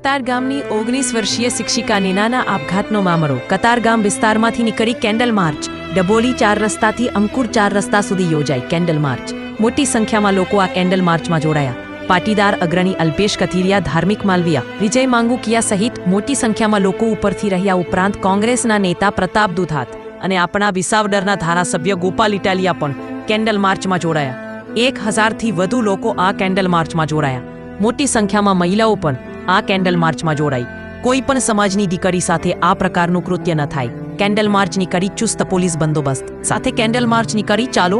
કતારગામની 19 વર્ષીય શિક્ષિકા નીનાના આપઘાતનો મામલો। કતારગામ વિસ્તારમાંથી નીકળી કેન્ડલ માર્ચ। ડબોલી 4 રસ્તાથી અંકુર 4 રસ્તા સુધી યોજાઈ કેન્ડલ માર્ચ। મોટી સંખ્યામાં લોકો આ કેન્ડલ માર્ચમાં જોડાયા। પાટીદાર અગ્રણી અલ્પેશ કથિરિયા, ધાર્મિક માલવિયા, વિજય માંગુકિયા સહિત મોટી સંખ્યામાં લોકો ઉપરથી રહ્યા। ઉપરાંત કોંગ્રેસના નેતા પ્રતાપ દુધાત અને આપણા વિસાવદરના ધારાસભ્ય ગોપાલ ઇટાલિયા પણ કેન્ડલ માર્ચમાં જોડાયા। 1000થી વધુ લોકો આ કેન્ડલ માર્ચમાં જોડાયા। મોટી સંખ્યામાં મહિલાઓ પણ આ કેન્ડલ માર્ચમાં જોડાઈ। કોઈ પણ સમાજની દીકરી સાથે આ પ્રકારનું કૃત્ય ન થાય। કેન્ડલ માર્ચની કરી ચુસ્ત પોલીસ બંદોબસ્ત સાથે કેન્ડલ માર્ચની કરી ચાલો।